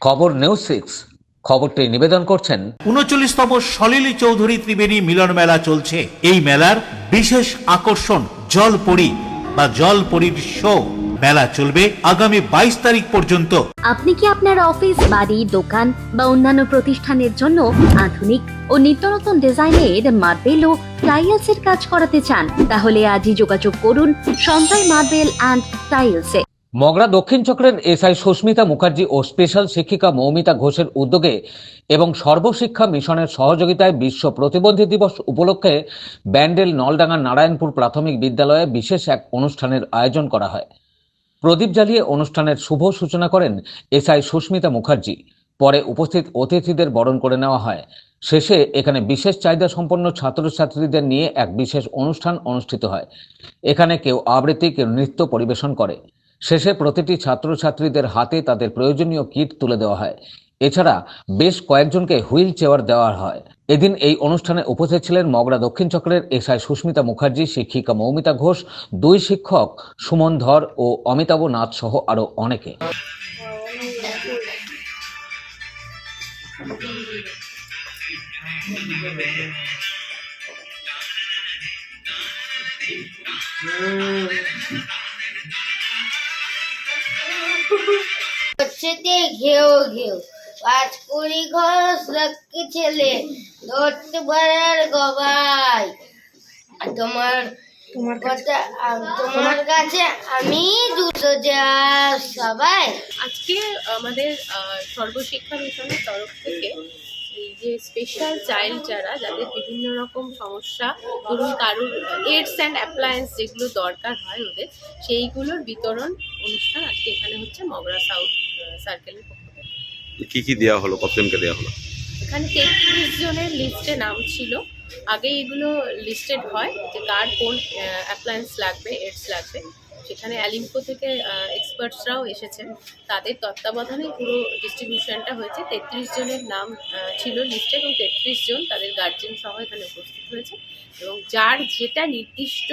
খবর নিউজ 6 খবরটি নিবেদন করছেন ৩৯তম সলিল চৌধুরী ত্রিবেণী মিলন মেলা চলছে। এই মেলার বিশেষ আকর্ষণ জলপরী বা জলপরীর শো। মেলা চলবে আগামী ২২ তারিখ পর্যন্ত। আপনি কি আপনার অফিস, বাড়ি, দোকান বা অন্যান্য প্রতিষ্ঠানের জন্য আধুনিক ও নিত্যনতুন ডিজাইনের মার্বেল ও টাইলসের কাজ করাতে চান? তাহলে আজই যোগাযোগ করুন সঞ্জয় মার্বেল অ্যান্ড টাইলসে। মগরা দক্ষিণ চক্রের এসআই সুস্মিতা মুখার্জি ও স্পেশাল শিক্ষিকা মৌমিতা ঘোষের উদ্যোগে এবং সর্বশিক্ষা মিশনের সহযোগিতায় বিশ্ব প্রতিবন্ধী দিবস উপলক্ষে ব্যান্ডেল নলডাঙ্গা নারায়ণপুর প্রাথমিক বিদ্যালয়ে বিশেষ এক অনুষ্ঠানের আয়োজন করা হয়। প্রদীপ জ্বালিয়ে অনুষ্ঠানের শুভ সূচনা করেন এসআই সুস্মিতা মুখার্জি। পরে উপস্থিত অতিথিদের বরণ করে নেওয়া হয়। শেষে এখানে বিশেষ চাহিদা সম্পন্ন ছাত্রছাত্রীদের নিয়ে এক বিশেষ অনুষ্ঠান অনুষ্ঠিত হয়। এখানে কেউ আবৃত্তি, কেউ নৃত্য পরিবেশন করে। শেষে প্রতিটি ছাত্রছাত্রীদের হাতে তাদের প্রয়োজনীয় কিট তুলে দেওয়া হয়। এছাড়া বেশ কয়েকজনকে হুইল চেয়ার দেওয়া হয়। এদিন এই অনুষ্ঠানে উপস্থিত ছিলেন মগরা দক্ষিণ চক্রের এসআই সুস্মিতা মুখার্জি, শিক্ষিকা মৌমিতা ঘোষ, 2 শিক্ষক সুমন ধর ও অমিতাভ নাথ সহ আরো অনেকে। ঘেউ ঘেউ 5-20 ঘষ লক্ষ্মী ছেলে ধরতে পারার গবাই। তোমার কাছে আমি দুটো যা সবাই। আজকে আমাদের সর্বশিক্ষা মিশনের তরফ থেকে এই যে স্পেশাল চাইল্ড যাদের বিভিন্ন রকম সমস্যা, ধরুন কারোর এডস অ্যান্ড অ্যাপ্লায়েন্স যেগুলো দরকার হয় ওদের, সেইগুলোর বিতরণ অনুষ্ঠান আজকে এখানে হচ্ছে মগরা সাউথ সার্কেলের পক্ষ থেকে। কি কি দেওয়া হলো, কতজনকে দেওয়া হলো? এখানে 33 জনের লিস্টে নাম ছিল। আগে এগুলো লিস্টেড হয় যে কার কোন অ্যাপ্লায়েন্স লাগবে, এডস লাগবে। সেখানে অ্যালিম্পো থেকে এক্সপার্টসরাও এসেছেন, তাদের তত্ত্বাবধানে পুরো ডিস্ট্রিবিউশনটা হয়েছে। 33 জনের নাম ছিল লিস্টে এবং 33 জন তাদের গার্জেন সহ এখানে উপস্থিত হয়েছে এবং যার যেটা নির্দিষ্ট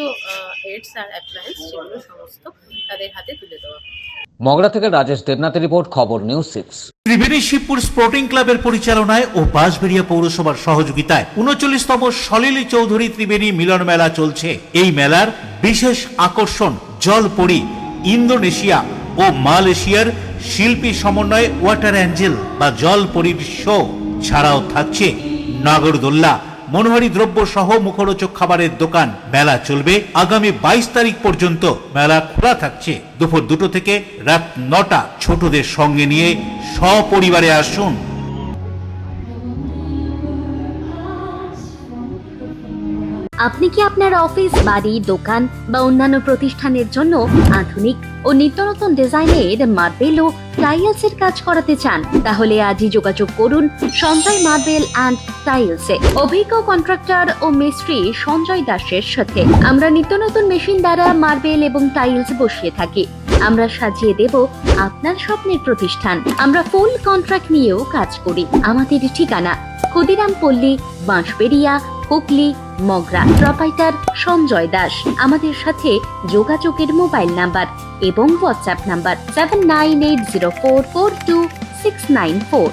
এডস আর অ্যাপ্লায়েন্স সেগুলো সমস্ত তাদের হাতে তুলে দেওয়া। মগরা থেকে রাজেশ দেবনাথের রিপোর্ট, খবর নিউজ 6। ত্রিবেণী শিবপুর স্পোর্টিং ক্লাবের পরিচালনায় ও বাঁশবেড়িয়া পৌরসভার সহযোগিতায় ৩৯তম সলিল চৌধুরী ত্রিবেণী মিলন মেলা চলছে। এই মেলার বিশেষ আকর্ষণ জলপরী, ইন্দোনেশিয়া ও মালয়েশিয়ার শিল্পী সমন্বয়ে ওয়াটার অ্যাঞ্জেল বা জলপরীর শো ছাড়াও থাকছে নাগরদোল্লা, মনোহারী দ্রব্য সহ মুখরোচক খাবারের দোকান। মেলা চলবে আগামী ২২ তারিখ পর্যন্ত। মেলা খোলা থাকছে দুপুর 2টো থেকে রাত 9টা। ছোটদের সঙ্গে নিয়ে সপরিবারে আসুন। আপনি কি আপনার অফিস, বাড়ি, দোকান বা অন্যান্য প্রতিষ্ঠানের জন্য আধুনিক ও নিত্যনতুন ডিজাইনের মার্বেল ও টাইলসের কাজ করাতে চান? তাহলে আজই যোগাযোগ করুন সঞ্জয় মার্বেল অ্যান্ড টাইলসে। অভিজ্ঞ কন্ট্রাক্টর ও মিস্ত্রি সঞ্জয় দাসের সাথে আমরা নিত্যনতুন মেশিন দ্বারা মার্বেল এবং টাইলস বসিয়ে থাকি। আমরা সাজিয়ে দেব আপনার স্বপ্নের প্রতিষ্ঠান। আমরা ফুল কন্ট্রাক্ট নিয়েও কাজ করি। আমাদের ঠিকানা ক্ষুদিরাম পল্লী, বাঁশবেড়িয়া, হুগলি, মগরা। প্রোপাইটার সঞ্জয় দাস। আমাদের সাথে যোগাযোগের মোবাইল নাম্বার এবং হোয়াটসঅ্যাপ নাম্বার 7980442694।